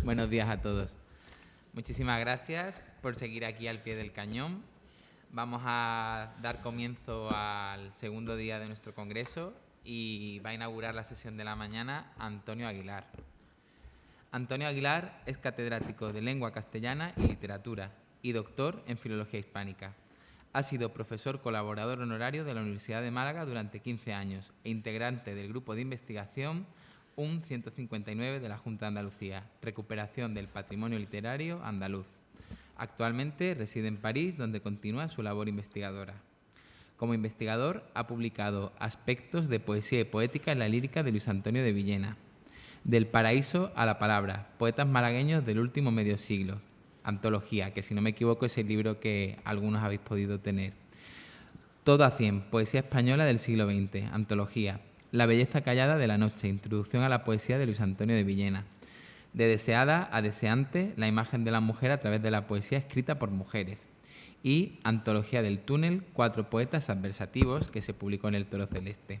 Buenos días a todos. Muchísimas gracias por seguir aquí al pie del cañón. Vamos a dar comienzo al segundo día de nuestro congreso y va a inaugurar la sesión de la mañana Antonio Aguilar. Antonio Aguilar es catedrático de Lengua Castellana y Literatura y doctor en Filología Hispánica. Ha sido profesor colaborador honorario de la Universidad de Málaga durante 15 años e integrante del grupo de investigación UN 159 de la Junta de Andalucía, Recuperación del Patrimonio Literario Andaluz. Actualmente reside en París, donde continúa su labor investigadora. Como investigador, ha publicado Aspectos de poesía y poética en la lírica de Luis Antonio de Villena, Del paraíso a la palabra, poetas malagueños del último medio siglo, antología, que si no me equivoco es el libro que algunos habéis podido tener. Todo a 100, poesía española del siglo XX, antología. La belleza callada de la noche, introducción a la poesía de Luis Antonio de Villena. De deseada a deseante, la imagen de la mujer a través de la poesía escrita por mujeres. Y Antología del túnel, 4 poetas adversativos, que se publicó en El Toro Celeste.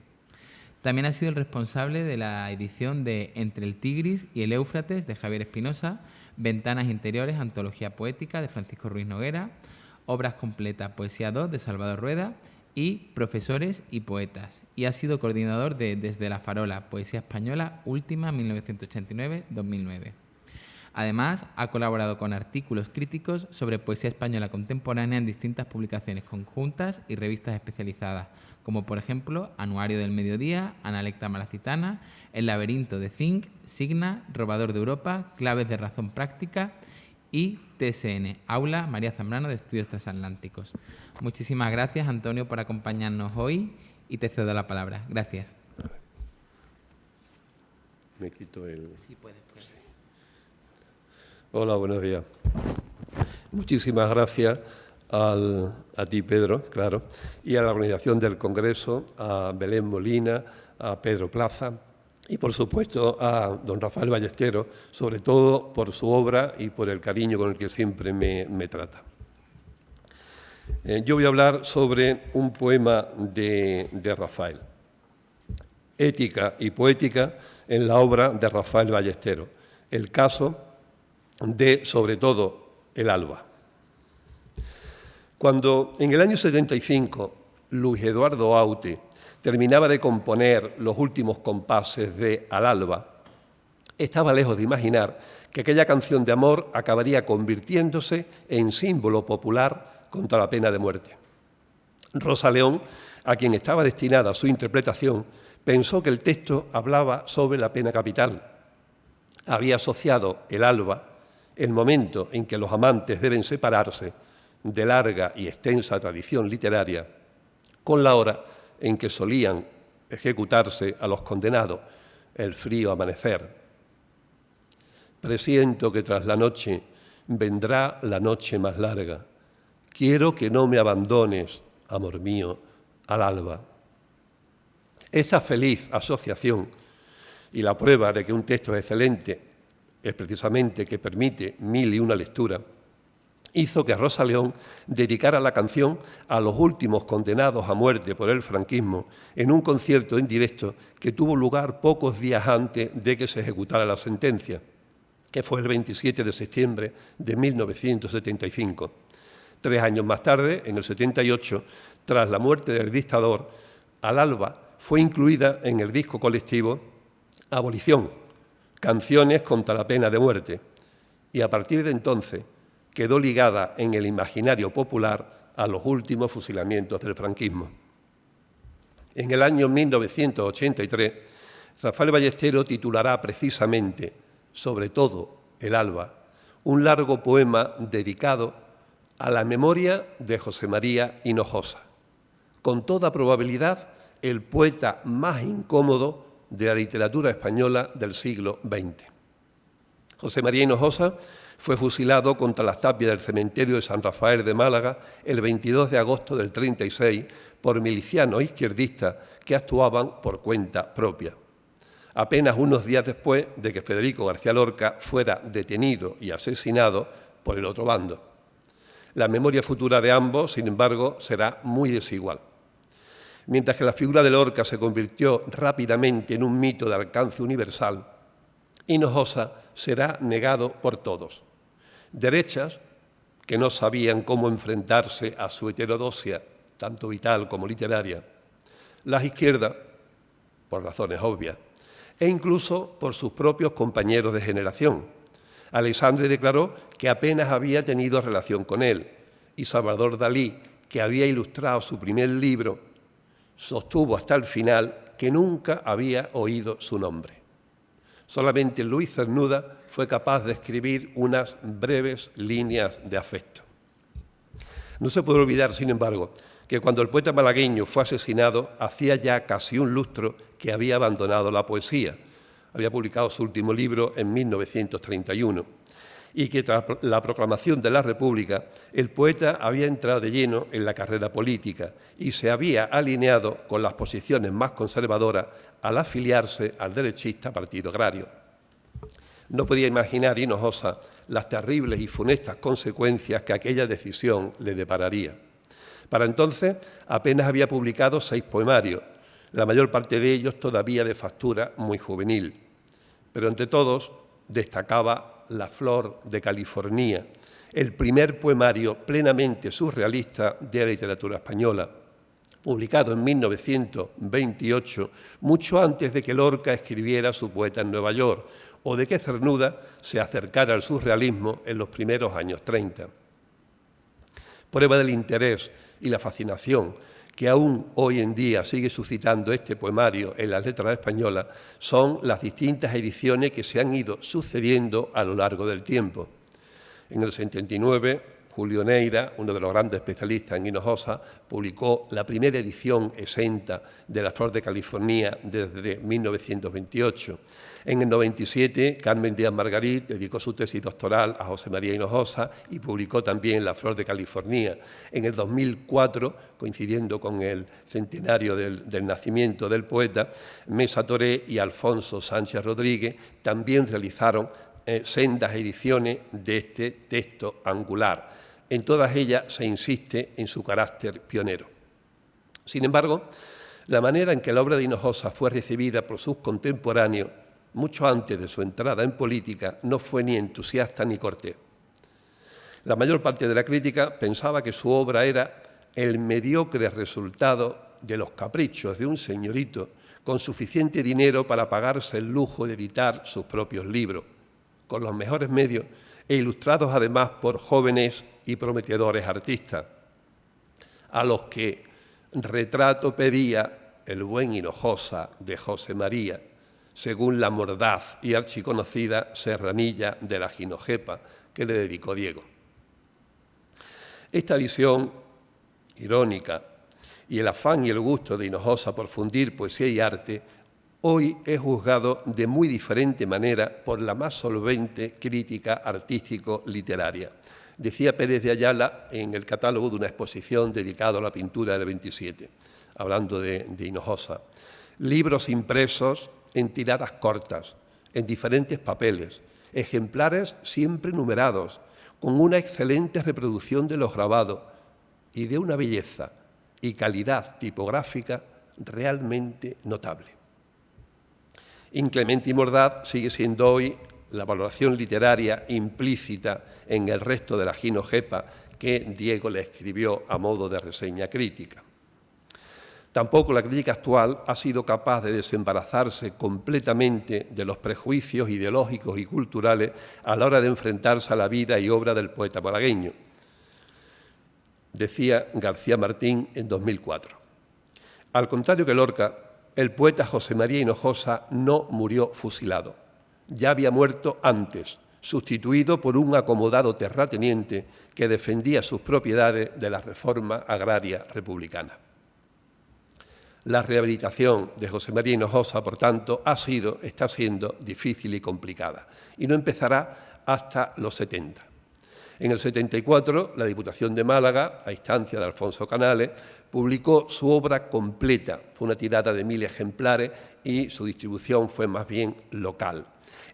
También ha sido el responsable de la edición de Entre el Tigris y el Éufrates de Javier Espinosa, Ventanas interiores, antología poética de Francisco Ruiz Noguera, Obras completas, Poesía 2 de Salvador Rueda y Profesores y poetas. Y ha sido coordinador de Desde la Farola, Poesía Española, última 1989-2009. Además, ha colaborado con artículos críticos sobre poesía española contemporánea en distintas publicaciones conjuntas y revistas especializadas, como por ejemplo Anuario del Mediodía, Analecta Malacitana, El laberinto de Zinc, Signa, Robador de Europa, Claves de razón práctica y TSN, Aula María Zambrano de Estudios Transatlánticos. Muchísimas gracias, Antonio, por acompañarnos hoy y te cedo la palabra. Gracias. Me quito el... Sí, puedes. Sí. Hola, buenos días. Muchísimas gracias a ti, Pedro, claro, y a la organización del Congreso, a Belén Molina, a Pedro Plaza y, por supuesto, a don Rafael Ballesteros, sobre todo por su obra y por el cariño con el que siempre me trata. Yo voy a hablar sobre un poema de Rafael, Ética y poética en la obra de Rafael Ballesteros, el caso de, sobre todo, el alba. Cuando en el año 75 Luis Eduardo Aute terminaba de componer los últimos compases de Al alba, estaba lejos de imaginar que aquella canción de amor acabaría convirtiéndose en símbolo popular contra la pena de muerte. Rosa León, a quien estaba destinada su interpretación, pensó que el texto hablaba sobre la pena capital. Había asociado el alba, el momento en que los amantes deben separarse, de larga y extensa tradición literaria, con la hora en que solían ejecutarse a los condenados, el frío amanecer. Presiento que tras la noche vendrá la noche más larga. Quiero que no me abandones, amor mío, al alba. Esa feliz asociación y la prueba de que un texto es excelente es precisamente que permite 1001 lecturas, hizo que Rosa León dedicara la canción a los últimos condenados a muerte por el franquismo en un concierto en directo que tuvo lugar pocos días antes de que se ejecutara la sentencia, que fue el 27 de septiembre de 1975. 3 años más tarde, en el 78, tras la muerte del dictador, Al alba fue incluida en el disco colectivo Abolición, canciones contra la pena de muerte, y a partir de entonces quedó ligada en el imaginario popular a los últimos fusilamientos del franquismo. En el año 1983, Rafael Ballesteros titulará precisamente, sobre todo, El alba, un largo poema dedicado a la memoria de José María Hinojosa, con toda probabilidad el poeta más incómodo de la literatura española del siglo XX. José María Hinojosa fue fusilado contra las tapias del cementerio de San Rafael de Málaga el 22 de agosto del 36 por milicianos izquierdistas que actuaban por cuenta propia. Apenas unos días después de que Federico García Lorca fuera detenido y asesinado por el otro bando. La memoria futura de ambos, sin embargo, será muy desigual. Mientras que la figura de Lorca se convirtió rápidamente en un mito de alcance universal, Hinojosa será negado por todos. Derechas, que no sabían cómo enfrentarse a su heterodoxia, tanto vital como literaria. Las izquierdas, por razones obvias, e incluso por sus propios compañeros de generación. Aleixandre declaró que apenas había tenido relación con él, y Salvador Dalí, que había ilustrado su primer libro, sostuvo hasta el final que nunca había oído su nombre. Solamente Luis Cernuda fue capaz de escribir unas breves líneas de afecto. No se puede olvidar, sin embargo, que cuando el poeta malagueño fue asesinado, hacía ya casi un lustro que había abandonado la poesía. Había publicado su último libro en 1931 y que tras la proclamación de la República, el poeta había entrado de lleno en la carrera política y se había alineado con las posiciones más conservadoras al afiliarse al derechista Partido Agrario. No podía imaginar Hinojosa las terribles y funestas consecuencias que aquella decisión le depararía. Para entonces apenas había publicado 6 poemarios, la mayor parte de ellos todavía de factura muy juvenil. Pero entre todos destacaba La flor de California, el primer poemario plenamente surrealista de la literatura española, publicado en 1928, mucho antes de que Lorca escribiera su Poeta en Nueva York, o de que Cernuda se acercara al surrealismo en los primeros años 30. Prueba del interés y la fascinación que aún hoy en día sigue suscitando este poemario en las letras españolas son las distintas ediciones que se han ido sucediendo a lo largo del tiempo. En el 79, Julio Neira, uno de los grandes especialistas en Hinojosa, publicó la primera edición exenta de La flor de California desde 1928. En el 97, Carmen Díaz Margarit dedicó su tesis doctoral a José María Hinojosa y publicó también La flor de California. En el 2004, coincidiendo con el centenario del nacimiento del poeta, Mesa Toré y Alfonso Sánchez Rodríguez también realizaron sendas ediciones de este texto angular. En todas ellas se insiste en su carácter pionero. Sin embargo, la manera en que la obra de Hinojosa fue recibida por sus contemporáneos, mucho antes de su entrada en política, no fue ni entusiasta ni cortés. La mayor parte de la crítica pensaba que su obra era el mediocre resultado de los caprichos de un señorito con suficiente dinero para pagarse el lujo de editar sus propios libros, con los mejores medios e ilustrados además por jóvenes y prometedores artistas, a los que retrato pedía el buen Hinojosa de José María, según la mordaz y archiconocida Serranilla de la Ginojepa que le dedicó Diego. Esta visión irónica y el afán y el gusto de Hinojosa por fundir poesía y arte hoy es juzgado de muy diferente manera por la más solvente crítica artístico-literaria. Decía Pérez de Ayala en el catálogo de una exposición dedicada a la pintura del 27, hablando de Hinojosa: libros impresos en tiradas cortas, en diferentes papeles, ejemplares siempre numerados, con una excelente reproducción de los grabados y de una belleza y calidad tipográfica realmente notable. Inclemente y mordaz sigue siendo hoy la valoración literaria implícita en el resto de la Ginojepa que Diego le escribió a modo de reseña crítica. Tampoco la crítica actual ha sido capaz de desembarazarse completamente de los prejuicios ideológicos y culturales a la hora de enfrentarse a la vida y obra del poeta malagueño. Decía García Martín en 2004. Al contrario que Lorca, el poeta José María Hinojosa no murió fusilado. Ya había muerto antes, sustituido por un acomodado terrateniente que defendía sus propiedades de la reforma agraria republicana. La rehabilitación de José María Hinojosa, por tanto, está siendo difícil y complicada, y no empezará hasta los 70. En el 74, la Diputación de Málaga, a instancia de Alfonso Canales, publicó su obra completa. Fue una tirada de 1000 ejemplares y su distribución fue más bien local.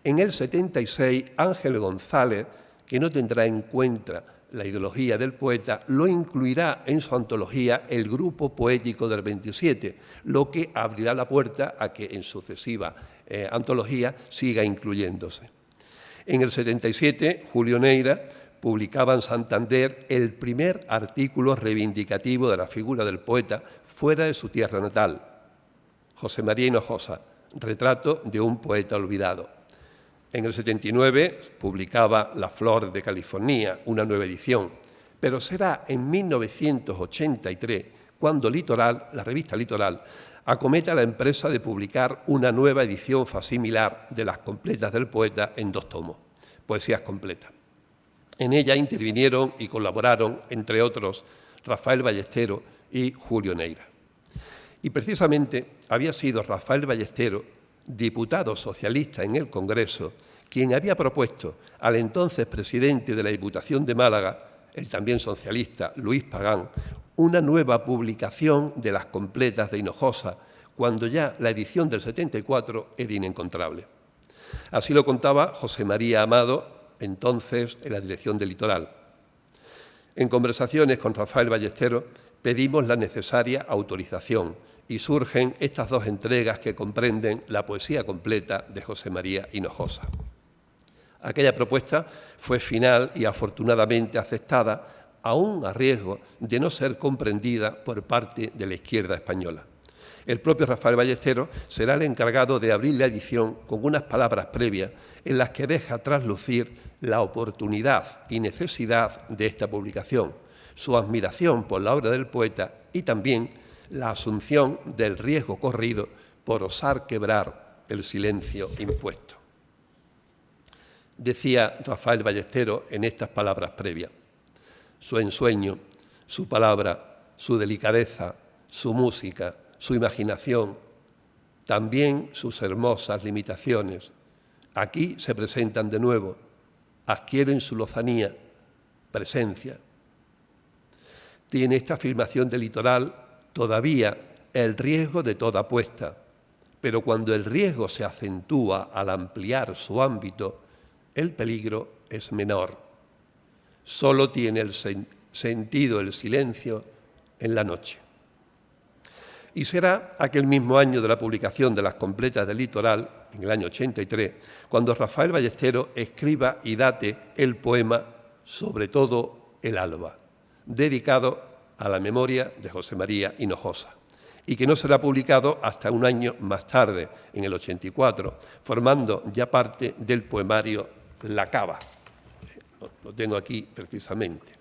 En el 76, Ángel González, que no tendrá en cuenta la ideología del poeta, lo incluirá en su antología El Grupo Poético del 27, lo que abrirá la puerta a que en sucesiva antología siga incluyéndose. En el 77, Julio Neira publicaba en Santander el primer artículo reivindicativo de la figura del poeta fuera de su tierra natal, José María Hinojosa, retrato de un poeta olvidado. En el 79 publicaba La Flor de California, una nueva edición, pero será en 1983 cuando Litoral, la revista Litoral, acometa la empresa de publicar una nueva edición facsimilar de las completas del poeta en 2 tomos, Poesías completas. En ella intervinieron y colaboraron, entre otros, Rafael Ballesteros y Julio Neira. Y precisamente había sido Rafael Ballesteros, diputado socialista en el Congreso, quien había propuesto al entonces presidente de la Diputación de Málaga, el también socialista Luis Pagán, una nueva publicación de las completas de Hinojosa, cuando ya la edición del 74 era inencontrable. Así lo contaba José María Amado, entonces en la dirección del Litoral. En conversaciones con Rafael Ballesteros pedimos la necesaria autorización y surgen estas 2 entregas que comprenden la poesía completa de José María Hinojosa. Aquella propuesta fue final y afortunadamente aceptada, aún a riesgo de no ser comprendida por parte de la izquierda española. El propio Rafael Ballesteros será el encargado de abrir la edición con unas palabras previas en las que deja traslucir la oportunidad y necesidad de esta publicación, su admiración por la obra del poeta y también la asunción del riesgo corrido por osar quebrar el silencio impuesto. Decía Rafael Ballesteros en estas palabras previas: su ensueño, su palabra, su delicadeza, su música, su imaginación, también sus hermosas limitaciones, aquí se presentan de nuevo, adquieren su lozanía, presencia. Tiene esta afirmación del Litoral todavía el riesgo de toda apuesta, pero cuando el riesgo se acentúa al ampliar su ámbito, el peligro es menor. Solo tiene el sentido el silencio en la noche. Y será aquel mismo año de la publicación de las completas del Litoral, en el año 83, cuando Rafael Ballesteros escriba y date el poema Sobre todo el alba, dedicado a la memoria de José María Hinojosa, y que no será publicado hasta un año más tarde, en el 84, formando ya parte del poemario La Cava. Lo tengo aquí precisamente.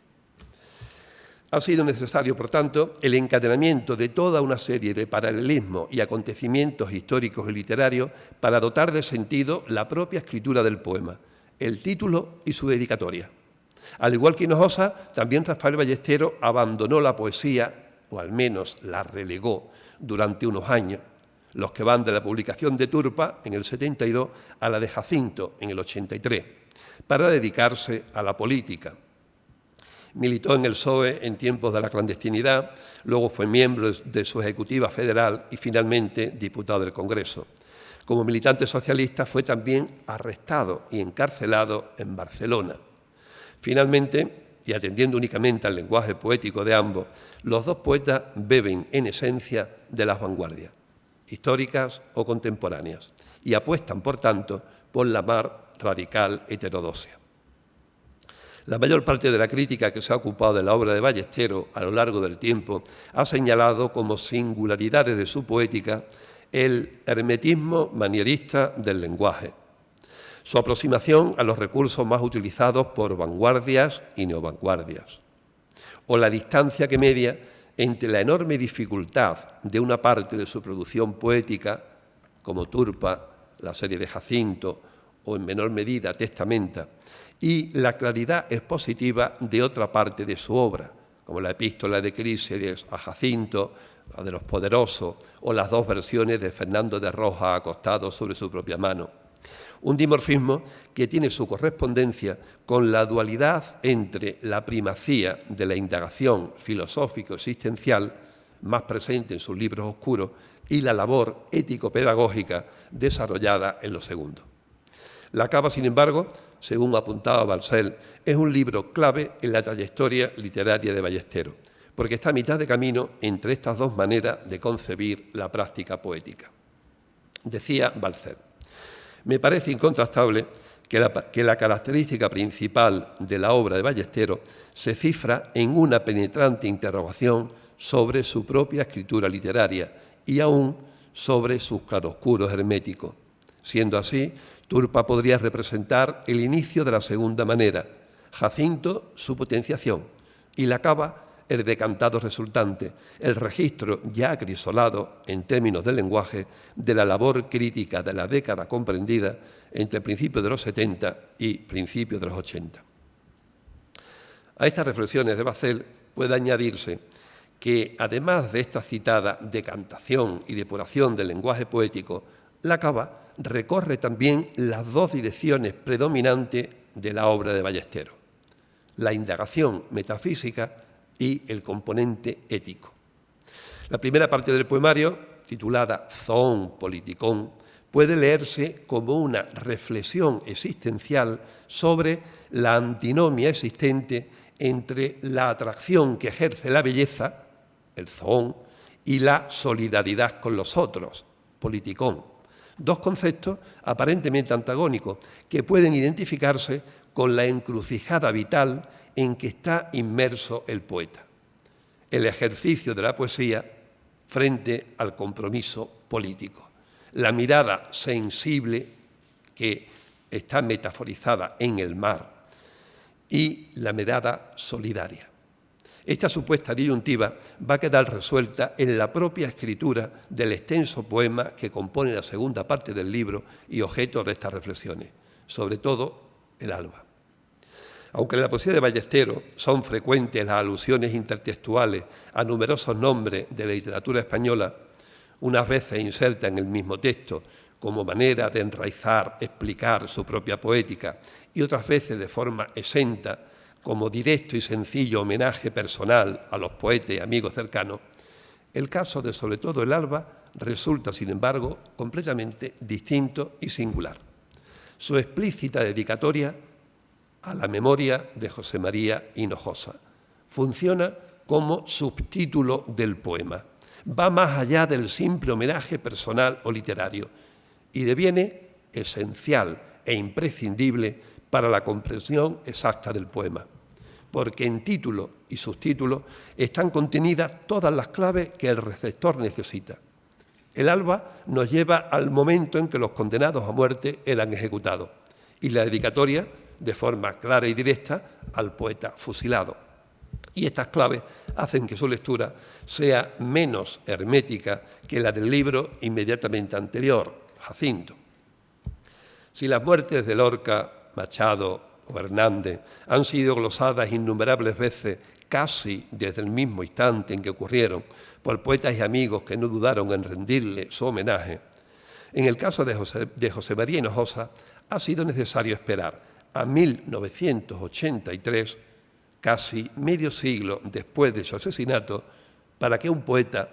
Ha sido necesario, por tanto, el encadenamiento de toda una serie de paralelismos y acontecimientos históricos y literarios para dotar de sentido la propia escritura del poema, el título y su dedicatoria. Al igual que Hinojosa, también Rafael Ballesteros abandonó la poesía, o al menos la relegó, durante unos años, los que van de la publicación de Turpa en el 72 a la de Jacinto en el 83, para dedicarse a la política. Militó en el PSOE en tiempos de la clandestinidad, luego fue miembro de su ejecutiva federal y finalmente diputado del Congreso. Como militante socialista fue también arrestado y encarcelado en Barcelona. Finalmente, y atendiendo únicamente al lenguaje poético de ambos, los 2 poetas beben en esencia de las vanguardias, históricas o contemporáneas, y apuestan, por tanto, por la más radical heterodoxia. La mayor parte de la crítica que se ha ocupado de la obra de Ballesteros a lo largo del tiempo ha señalado como singularidades de su poética el hermetismo manierista del lenguaje, su aproximación a los recursos más utilizados por vanguardias y neovanguardias, o la distancia que media entre la enorme dificultad de una parte de su producción poética, como Turpa, la serie de Jacinto o en menor medida Testamenta, y la claridad expositiva de otra parte de su obra, como la epístola de Críceres a Jacinto, la de los poderosos, o las 2 versiones de Fernando de Rojas acostado sobre su propia mano. Un dimorfismo que tiene su correspondencia con la dualidad entre la primacía de la indagación filosófico-existencial, más presente en sus libros oscuros, y la labor ético-pedagógica desarrollada en los segundos. La Cava, sin embargo, según apuntaba Balsel, es un libro clave en la trayectoria literaria de Ballesteros, porque está a mitad de camino entre estas 2 maneras de concebir la práctica poética. Decía Balsel: me parece incontrastable que la característica principal de la obra de Ballesteros se cifra en una penetrante interrogación sobre su propia escritura literaria y aún sobre sus claroscuros herméticos. Siendo así, Turpa podría representar el inicio de la segunda manera, Jacinto su potenciación y la Cava el decantado resultante, el registro ya acrisolado en términos de lenguaje de la labor crítica de la década comprendida entre principios de los 70 y principios de los 80. A estas reflexiones de Bacel puede añadirse que, además de esta citada decantación y depuración del lenguaje poético, la Cava recorre también las dos direcciones predominantes de la obra de Ballesteros: la indagación metafísica y el componente ético. La primera parte del poemario, titulada Zoon Politikon, puede leerse como una reflexión existencial sobre la antinomia existente entre la atracción que ejerce la belleza, el zoon, y la solidaridad con los otros, politikon. Dos conceptos aparentemente antagónicos que pueden identificarse con la encrucijada vital en que está inmerso el poeta: el ejercicio de la poesía frente al compromiso político, la mirada sensible que está metaforizada en el mar y la mirada solidaria. Esta supuesta disyuntiva va a quedar resuelta en la propia escritura del extenso poema que compone la segunda parte del libro y objeto de estas reflexiones, sobre todo el alba. Aunque en la poesía de Ballesteros son frecuentes las alusiones intertextuales a numerosos nombres de la literatura española, unas veces insertas en el mismo texto como manera de enraizar, explicar su propia poética, y otras veces de forma exenta, como directo y sencillo homenaje personal a los poetas y amigos cercanos, el caso de sobre todo el alba resulta, sin embargo, completamente distinto y singular. Su explícita dedicatoria a la memoria de José María Hinojosa funciona como subtítulo del poema. Va más allá del simple homenaje personal o literario y deviene esencial e imprescindible para la comprensión exacta del poema, porque en título y subtítulo están contenidas todas las claves que el receptor necesita. El alba nos lleva al momento en que los condenados a muerte eran ejecutados y la dedicatoria, de forma clara y directa, al poeta fusilado. Y estas claves hacen que su lectura sea menos hermética que la del libro inmediatamente anterior, Jacinto. Si las muertes de Lorca, Machado o Hernández han sido glosadas innumerables veces, casi desde el mismo instante en que ocurrieron, por poetas y amigos que no dudaron en rendirle su homenaje, en el caso de José María Hinojosa ha sido necesario esperar a 1983, casi medio siglo después de su asesinato, para que un poeta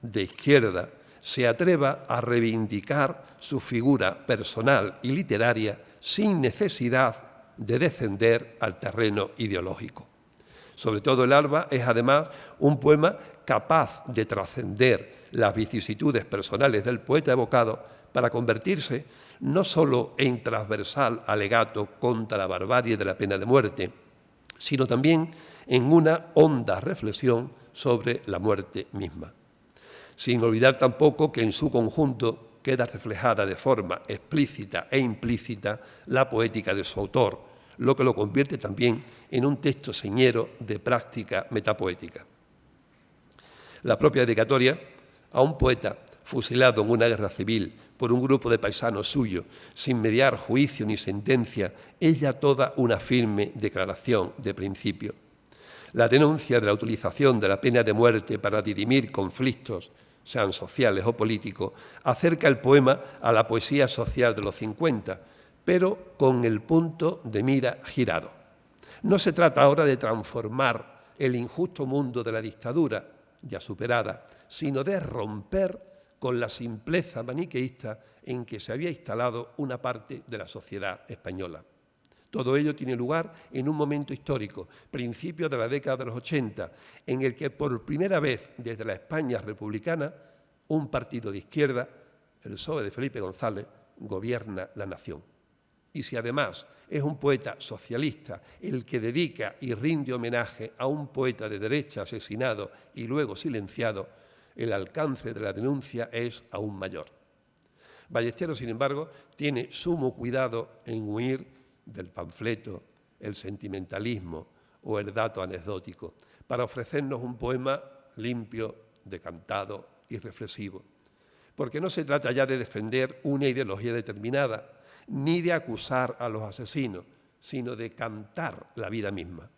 de izquierda se atreva a reivindicar su figura personal y literaria sin necesidad de descender al terreno ideológico. Sobre todo el alba es además un poema capaz de trascender las vicisitudes personales del poeta evocado para convertirse no solo en transversal alegato contra la barbarie de la pena de muerte, sino también en una honda reflexión sobre la muerte misma. Sin olvidar tampoco que en su conjunto queda reflejada de forma explícita e implícita la poética de su autor, lo que lo convierte también en un texto señero de práctica metapoética. La propia dedicatoria a un poeta fusilado en una guerra civil por un grupo de paisanos suyos, sin mediar juicio ni sentencia, es ya toda una firme declaración de principio. La denuncia de la utilización de la pena de muerte para dirimir conflictos, sean sociales o políticos, acerca el poema a la poesía social de los 50, pero con el punto de mira girado. No se trata ahora de transformar el injusto mundo de la dictadura, ya superada, sino de romper con la simpleza maniqueísta en que se había instalado una parte de la sociedad española. Todo ello tiene lugar en un momento histórico, principios de la década de los 80, en el que por primera vez desde la España republicana, un partido de izquierda, el PSOE de Felipe González, gobierna la nación. Y si además es un poeta socialista el que dedica y rinde homenaje a un poeta de derecha asesinado y luego silenciado, el alcance de la denuncia es aún mayor. Ballesteros, sin embargo, tiene sumo cuidado en huir del panfleto, el sentimentalismo o el dato anecdótico, para ofrecernos un poema limpio, decantado y reflexivo. Porque no se trata ya de defender una ideología determinada, ni de acusar a los asesinos, sino de cantar la vida misma.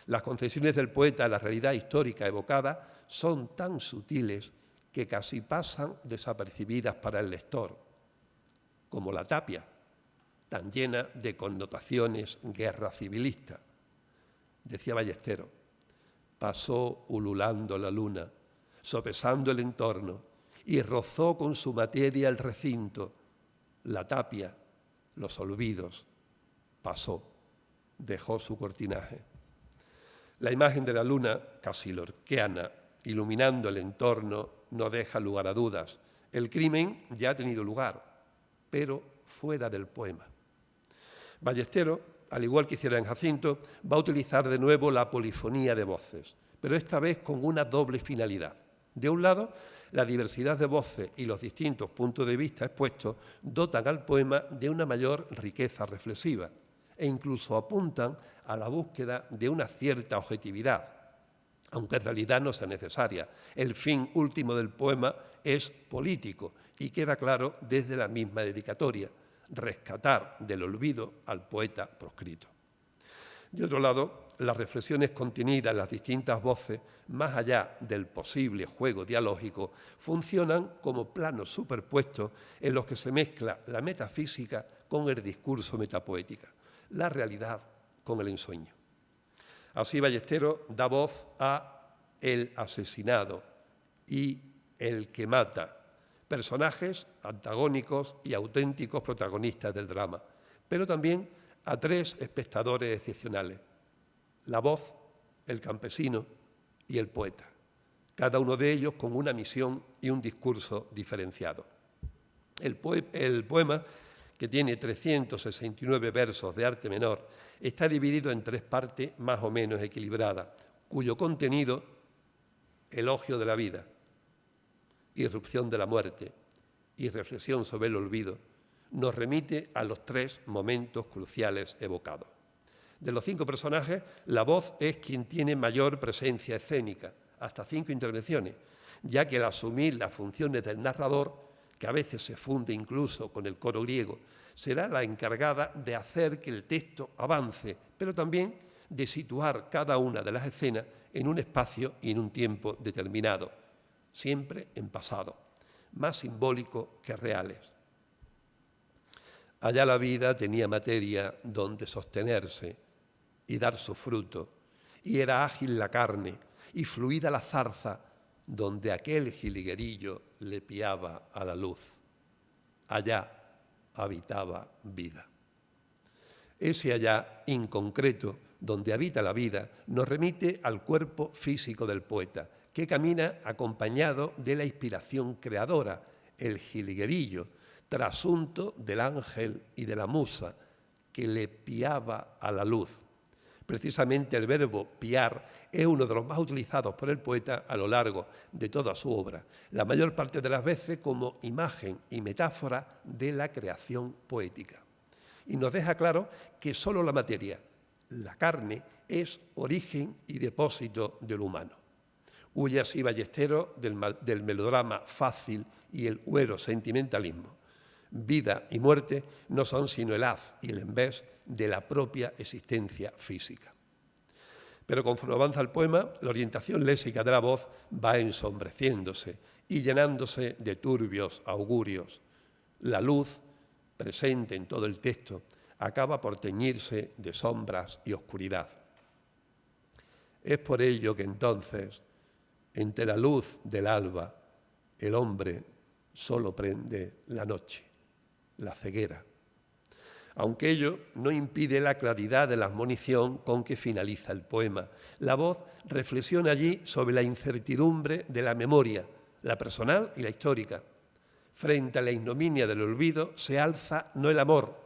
Las concesiones del poeta a la realidad histórica evocada son tan sutiles que casi pasan desapercibidas para el lector, como la tapia, tan llena de connotaciones guerra civilista. Decía Ballesteros: pasó ululando la luna, sopesando el entorno, y rozó con su materia el recinto. La tapia, los olvidos, pasó, dejó su cortinaje. La imagen de la luna, casi lorquiana, iluminando el entorno, no deja lugar a dudas. El crimen ya ha tenido lugar, pero fuera del poema. Ballesteros, al igual que hiciera en Jacinto, va a utilizar de nuevo la polifonía de voces, pero esta vez con una doble finalidad. De un lado, la diversidad de voces y los distintos puntos de vista expuestos dotan al poema de una mayor riqueza reflexiva e incluso apuntan a la búsqueda de una cierta objetividad, aunque en realidad no sea necesaria. El fin último del poema es político y queda claro desde la misma dedicatoria: rescatar del olvido al poeta proscrito. De otro lado, las reflexiones contenidas en las distintas voces, más allá del posible juego dialógico, funcionan como planos superpuestos en los que se mezcla la metafísica con el discurso metapoética, la realidad con el ensueño. Así Ballesteros da voz a el asesinado y el que mata, personajes antagónicos y auténticos protagonistas del drama, pero también a tres espectadores excepcionales: la voz, el campesino y el poeta, cada uno de ellos con una misión y un discurso diferenciado. El poema, que tiene 369 versos de arte menor, está dividido en tres partes más o menos equilibradas, cuyo contenido, elogio de la vida, irrupción de la muerte y reflexión sobre el olvido, nos remite a los tres momentos cruciales evocados. De los 5 personajes, la voz es quien tiene mayor presencia escénica, hasta 5 intervenciones, ya que al asumir las funciones del narrador, que a veces se funde incluso con el coro griego, será la encargada de hacer que el texto avance, pero también de situar cada una de las escenas en un espacio y en un tiempo determinado, siempre en pasado, más simbólico que reales. Allá la vida tenía materia donde sostenerse y dar su fruto, y era ágil la carne y fluida la zarza donde aquel jilguerillo le piaba a la luz. Allá habitaba vida. Ese allá inconcreto donde habita la vida nos remite al cuerpo físico del poeta, que camina acompañado de la inspiración creadora, el jilguerillo, trasunto del ángel y de la musa, que le piaba a la luz. Precisamente el verbo piar es uno de los más utilizados por el poeta a lo largo de toda su obra, la mayor parte de las veces como imagen y metáfora de la creación poética. Y nos deja claro que solo la materia, la carne, es origen y depósito del humano. Huye así Ballesteros del melodrama fácil y el huero sentimentalismo. Vida y muerte no son sino el haz y el envés de la propia existencia física. Pero conforme avanza el poema, la orientación léxica de la voz va ensombreciéndose y llenándose de turbios augurios. La luz, presente en todo el texto, acaba por teñirse de sombras y oscuridad. Es por ello que entonces, entre la luz del alba, el hombre solo prende la noche, la ceguera. Aunque ello no impide la claridad de la admonición con que finaliza el poema. La voz reflexiona allí sobre la incertidumbre de la memoria, la personal y la histórica. Frente a la ignominia del olvido se alza no el amor,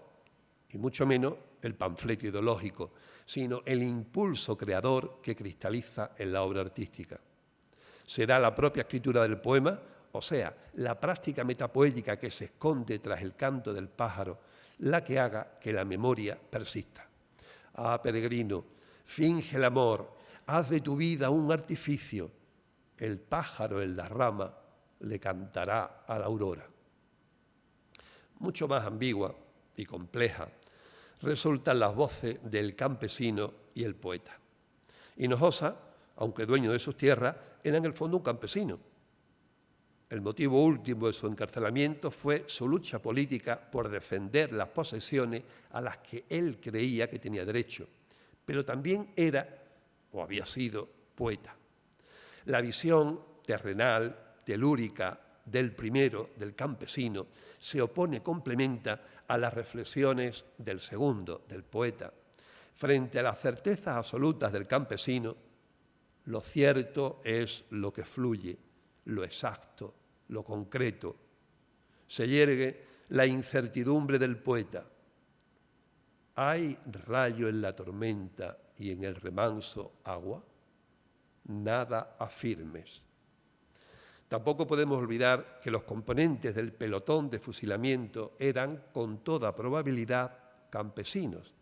y mucho menos el panfleto ideológico, sino el impulso creador que cristaliza en la obra artística. Será la propia escritura del poema, o sea, la práctica metapoética que se esconde tras el canto del pájaro, la que haga que la memoria persista. Ah, peregrino, finge el amor, haz de tu vida un artificio. El pájaro en la rama le cantará a la aurora. Mucho más ambigua y compleja resultan las voces del campesino y el poeta. Hinojosa, aunque dueño de sus tierras, era en el fondo un campesino. El motivo último de su encarcelamiento fue su lucha política por defender las posesiones a las que él creía que tenía derecho, pero también era, o había sido, poeta. La visión terrenal, telúrica, del primero, del campesino, se opone, complementa a las reflexiones del segundo, del poeta. Frente a las certezas absolutas del campesino, lo cierto es lo que fluye, lo exacto, lo concreto. Se yergue la incertidumbre del poeta. ¿Hay rayo en la tormenta y en el remanso agua? Nada afirmes. Tampoco podemos olvidar que los componentes del pelotón de fusilamiento eran, con toda probabilidad, campesinos,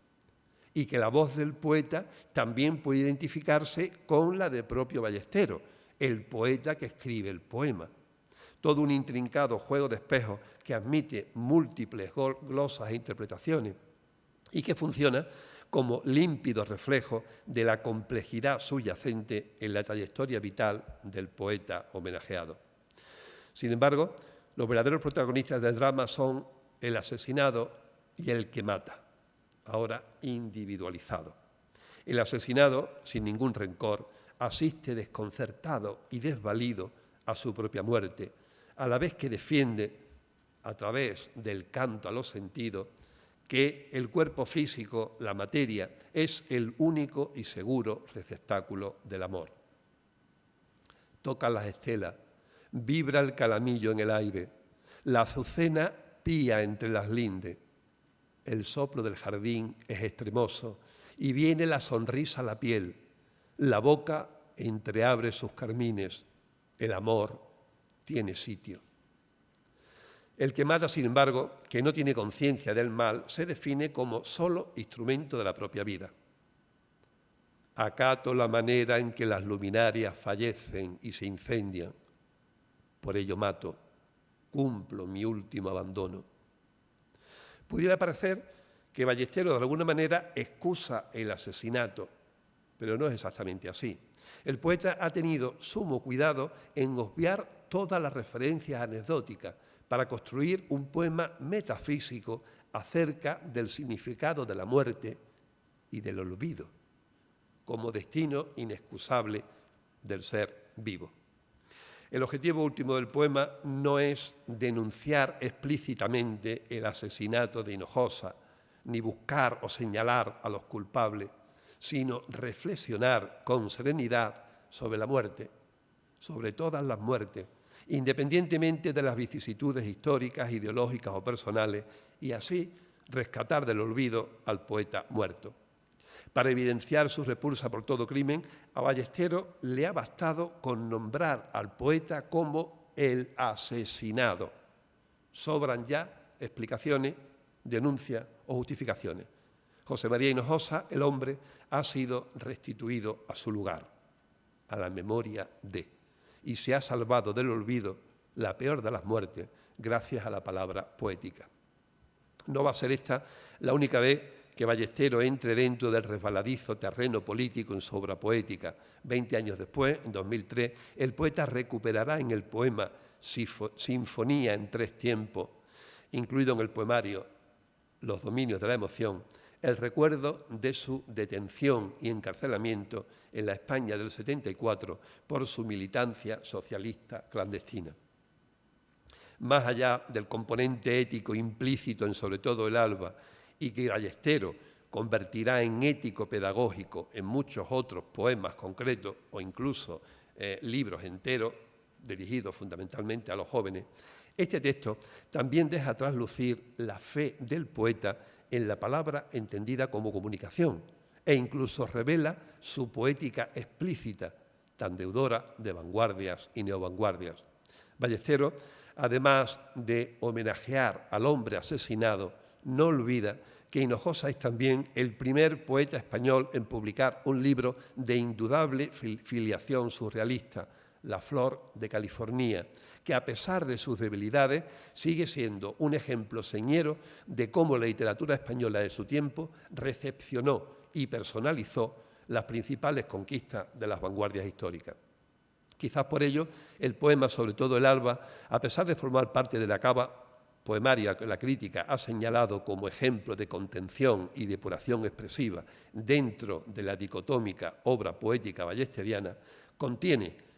y que la voz del poeta también puede identificarse con la del propio Ballesteros, el poeta que escribe el poema. Todo un intrincado juego de espejos que admite múltiples glosas e interpretaciones y que funciona como límpido reflejo de la complejidad subyacente en la trayectoria vital del poeta homenajeado. Sin embargo, los verdaderos protagonistas del drama son el asesinado y el que mata, ahora individualizado. El asesinado, sin ningún rencor, asiste desconcertado y desvalido a su propia muerte, a la vez que defiende, a través del canto a los sentidos, que el cuerpo físico, la materia, es el único y seguro receptáculo del amor. Tocan las estelas, vibra el calamillo en el aire, la azucena pía entre las lindes, el soplo del jardín es extremoso y viene la sonrisa a la piel, la boca entreabre sus carmines, el amor tiene sitio. El que mata, sin embargo, que no tiene conciencia del mal, se define como solo instrumento de la propia vida. Acato la manera en que las luminarias fallecen y se incendian. Por ello mato, cumplo mi último abandono. Pudiera parecer que Ballesteros de alguna manera excusa el asesinato, pero no es exactamente así. El poeta ha tenido sumo cuidado en obviar todas las referencias anecdóticas para construir un poema metafísico acerca del significado de la muerte y del olvido, como destino inexcusable del ser vivo. El objetivo último del poema no es denunciar explícitamente el asesinato de Hinojosa, ni buscar o señalar a los culpables, sino reflexionar con serenidad sobre la muerte, sobre todas las muertes, independientemente de las vicisitudes históricas, ideológicas o personales, y así rescatar del olvido al poeta muerto. Para evidenciar su repulsa por todo crimen, a Ballesteros le ha bastado con nombrar al poeta como el asesinado. Sobran ya explicaciones, denuncias o justificaciones. José María Hinojosa, el hombre, ha sido restituido a su lugar, a la memoria de, y se ha salvado del olvido, la peor de las muertes, gracias a la palabra poética. No va a ser esta la única vez que Ballesteros entre dentro del resbaladizo terreno político en su obra poética. 20 años después, en 2003, el poeta recuperará en el poema Sinfonía en tres tiempos, incluido en el poemario Los dominios de la emoción, el recuerdo de su detención y encarcelamiento en la España del 74 por su militancia socialista clandestina. Más allá del componente ético implícito en Sobre todo el alba y que Ballesteros convertirá en ético pedagógico en muchos otros poemas concretos o incluso libros enteros dirigidos fundamentalmente a los jóvenes, este texto también deja traslucir la fe del poeta en la palabra entendida como comunicación e incluso revela su poética explícita, tan deudora de vanguardias y neovanguardias. Ballesteros, además de homenajear al hombre asesinado, no olvida que Hinojosa es también el primer poeta español en publicar un libro de indudable filiación surrealista, La flor de California, que a pesar de sus debilidades sigue siendo un ejemplo señero de cómo la literatura española de su tiempo recepcionó y personalizó las principales conquistas de las vanguardias históricas. Quizás por ello el poema, sobre todo el Alba, a pesar de formar parte de la cava poemaria que la crítica ha señalado como ejemplo de contención y depuración expresiva dentro de la dicotómica obra poética ballesteriana, contiene,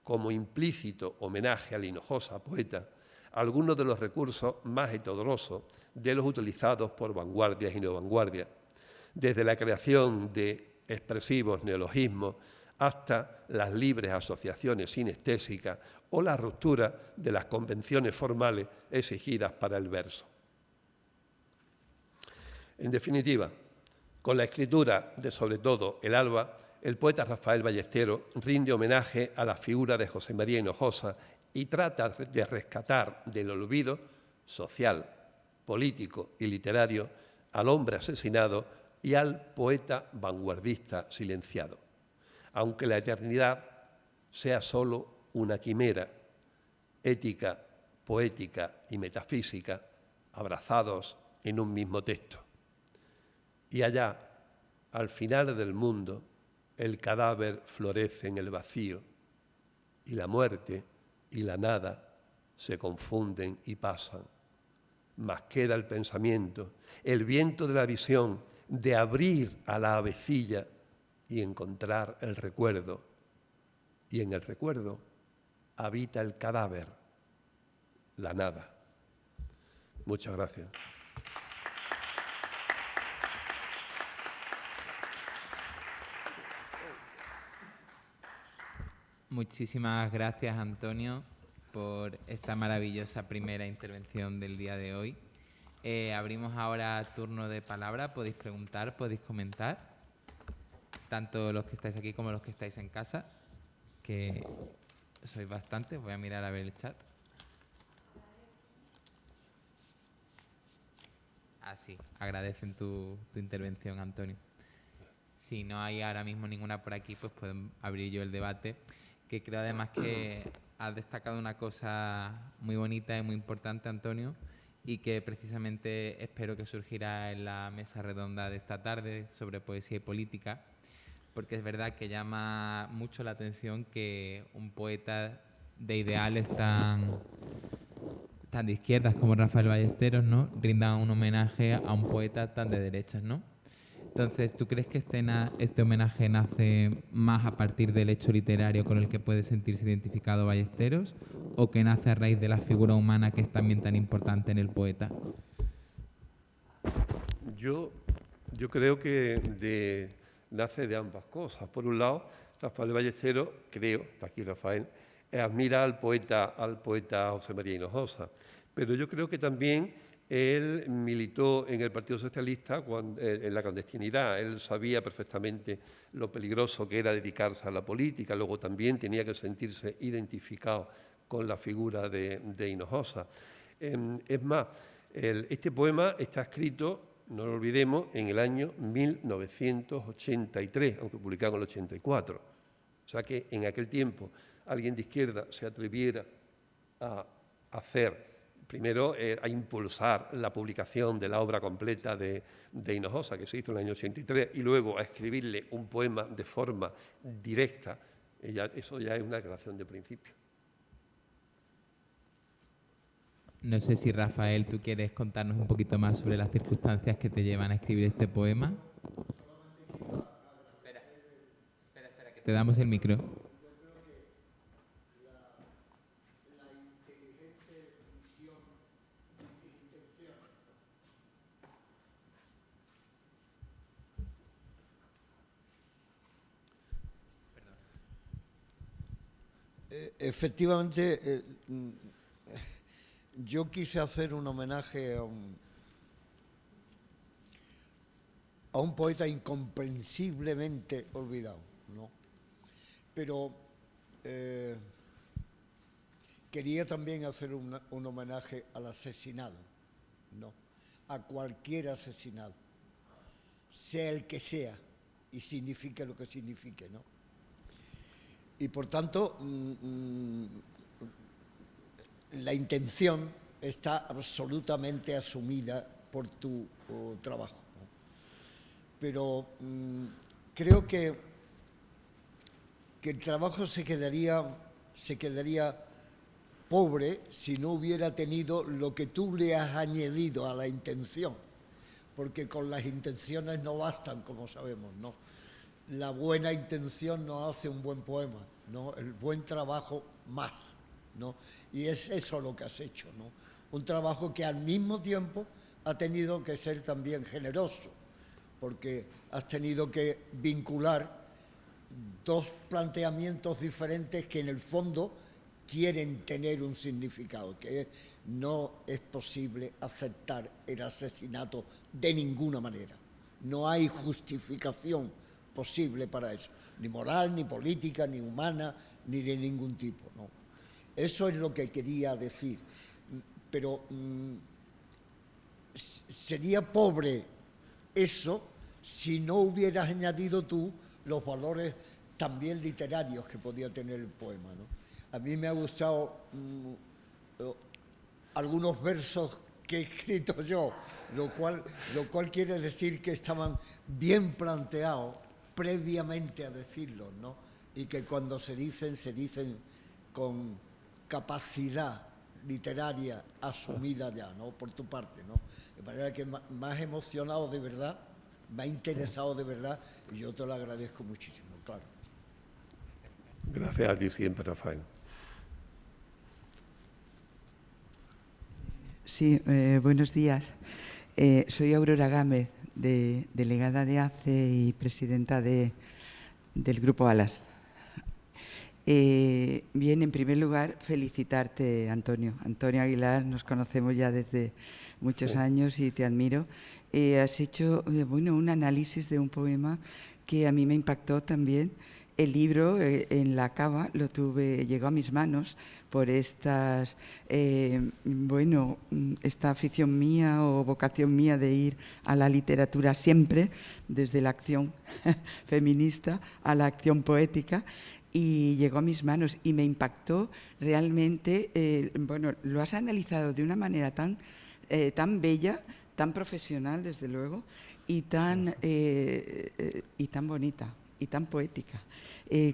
como implícito homenaje a la Hinojosa poeta, algunos de los recursos más heterodoxos de los utilizados por vanguardias y neovanguardias, desde la creación de expresivos neologismos hasta las libres asociaciones sinestésicas o la ruptura de las convenciones formales exigidas para el verso. En definitiva, con la escritura de sobre todo el Alba, el poeta Rafael Ballesteros rinde homenaje a la figura de José María Hinojosa y trata de rescatar del olvido social, político y literario al hombre asesinado y al poeta vanguardista silenciado, aunque la eternidad sea solo una quimera, ética, poética y metafísica, abrazados en un mismo texto. Y allá, al final del mundo, el cadáver florece en el vacío y la muerte y la nada se confunden y pasan. Mas queda el pensamiento, el viento de la visión, de abrir a la avecilla y encontrar el recuerdo. Y en el recuerdo habita el cadáver, la nada. Muchas gracias. Muchísimas gracias, Antonio, por esta maravillosa primera intervención del día de hoy. Abrimos ahora turno de palabra. Podéis preguntar, podéis comentar, tanto los que estáis aquí como los que estáis en casa, que sois bastantes. Voy a mirar a ver el chat. Sí, agradecen tu intervención, Antonio. Si no hay ahora mismo ninguna por aquí, pues puedo abrir yo el debate, que creo además que has destacado una cosa muy bonita y muy importante, Antonio, y que precisamente espero que surgirá en la mesa redonda de esta tarde sobre poesía y política, porque es verdad que llama mucho la atención que un poeta de ideales tan de izquierdas como Rafael Ballesteros, ¿no?, rinda un homenaje a un poeta tan de derechas, ¿no? Entonces, ¿tú crees que este homenaje nace más a partir del hecho literario con el que puede sentirse identificado Ballesteros, o que nace a raíz de la figura humana que es también tan importante en el poeta? Yo creo que nace de ambas cosas. Por un lado, Rafael Ballesteros, creo, está aquí Rafael, admira al poeta José María Hinojosa, pero yo creo que también él militó en el Partido Socialista en la clandestinidad. Él sabía perfectamente lo peligroso que era dedicarse a la política, luego también tenía que sentirse identificado con la figura de Hinojosa. Es más, este poema está escrito, no lo olvidemos, en el año 1983, aunque publicado en el 84. O sea que en aquel tiempo alguien de izquierda se atreviera a hacer, primero a impulsar la publicación de la obra completa de Hinojosa, que se hizo en el año 83, y luego a escribirle un poema de forma directa, eso ya es una declaración de principio. No sé si, Rafael, tú quieres contarnos un poquito más sobre las circunstancias que te llevan a escribir este poema. Espera, que te damos el micro. Efectivamente, yo quise hacer un homenaje a un poeta incomprensiblemente olvidado, ¿no? Pero quería también hacer un homenaje al asesinado, ¿no? A cualquier asesinado, sea el que sea, y signifique lo que signifique, ¿no? Y por tanto, la intención está absolutamente asumida por tu trabajo, ¿no? Pero creo que el trabajo se quedaría pobre si no hubiera tenido lo que tú le has añadido a la intención, porque con las intenciones no bastan, como sabemos, ¿no? La buena intención no hace un buen poema, ¿no? El buen trabajo más, ¿no? Y es eso lo que has hecho, ¿no? Un trabajo que al mismo tiempo ha tenido que ser también generoso, porque has tenido que vincular dos planteamientos diferentes que en el fondo quieren tener un significado, que no es posible aceptar el asesinato de ninguna manera. No hay justificación posible para eso, ni moral, ni política, ni humana, ni de ningún tipo, ¿no? Eso es lo que quería decir. Pero sería pobre eso si no hubieras añadido tú los valores también literarios que podía tener el poema, ¿no? A mí me ha gustado algunos versos que he escrito yo, lo cual quiere decir que estaban bien planteados previamente a decirlos, ¿no? Y que cuando se dicen con capacidad literaria asumida ya, ¿no? Por tu parte, ¿no? De manera que me has emocionado de verdad, me ha interesado de verdad, y yo te lo agradezco muchísimo, claro. Gracias a ti siempre, Rafael. Sí, buenos días. Soy Aurora Gámez, delegada de ACE y presidenta del Grupo ALAS. Bien, en primer lugar, felicitarte, Antonio. Antonio Aguilar, nos conocemos ya desde muchos años y te admiro. Has hecho un análisis de un poema que a mí me impactó también. El libro en la cava llegó a mis manos por esta afición mía o vocación mía de ir a la literatura siempre, desde la acción feminista a la acción poética, y llegó a mis manos y me impactó realmente. Lo has analizado de una manera tan bella, tan profesional, desde luego, y tan bonita y tan poética.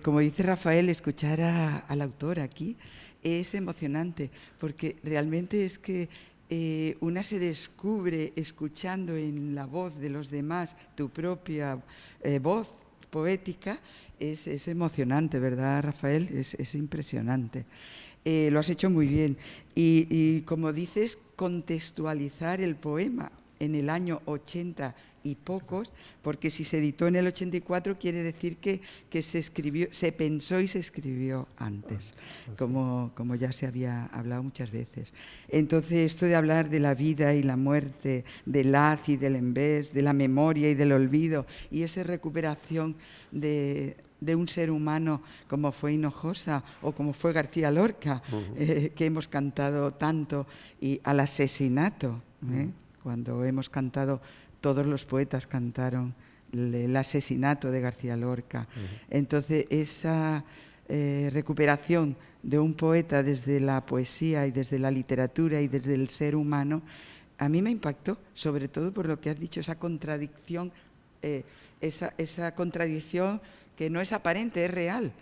Como dice Rafael, escuchar al autor aquí es emocionante, porque realmente es que una se descubre escuchando en la voz de los demás tu propia voz poética. Es emocionante, ¿verdad, Rafael? Es impresionante. Lo has hecho muy bien. Y como dices, contextualizar el poema en el año 80 y pocos, porque si se editó en el 84 quiere decir que se pensó y se escribió antes, como ya se había hablado muchas veces. Entonces, esto de hablar de la vida y la muerte, del haz y del envés, de la memoria y del olvido, y esa recuperación de un ser humano como fue Hinojosa o como fue García Lorca, que hemos cantado tanto, y al asesinato, cuando hemos cantado, todos los poetas cantaron el asesinato de García Lorca. Entonces, esa recuperación de un poeta desde la poesía y desde la literatura y desde el ser humano, a mí me impactó, sobre todo por lo que has dicho, esa contradicción, esa contradicción que no es aparente, es real,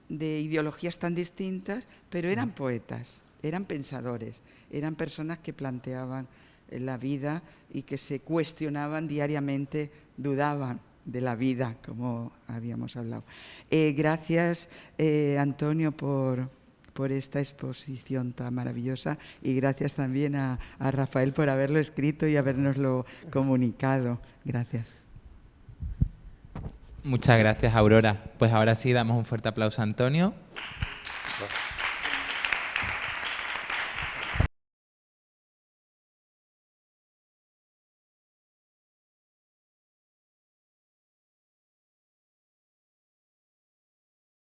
de ideologías tan distintas, pero eran poetas, eran pensadores, eran personas que planteaban la vida y que se cuestionaban diariamente, dudaban de la vida, como habíamos hablado. Gracias, Antonio, por esta exposición tan maravillosa, y gracias también a Rafael por haberlo escrito y habernoslo comunicado. Gracias. Muchas gracias, Aurora. Pues ahora sí damos un fuerte aplauso a Antonio.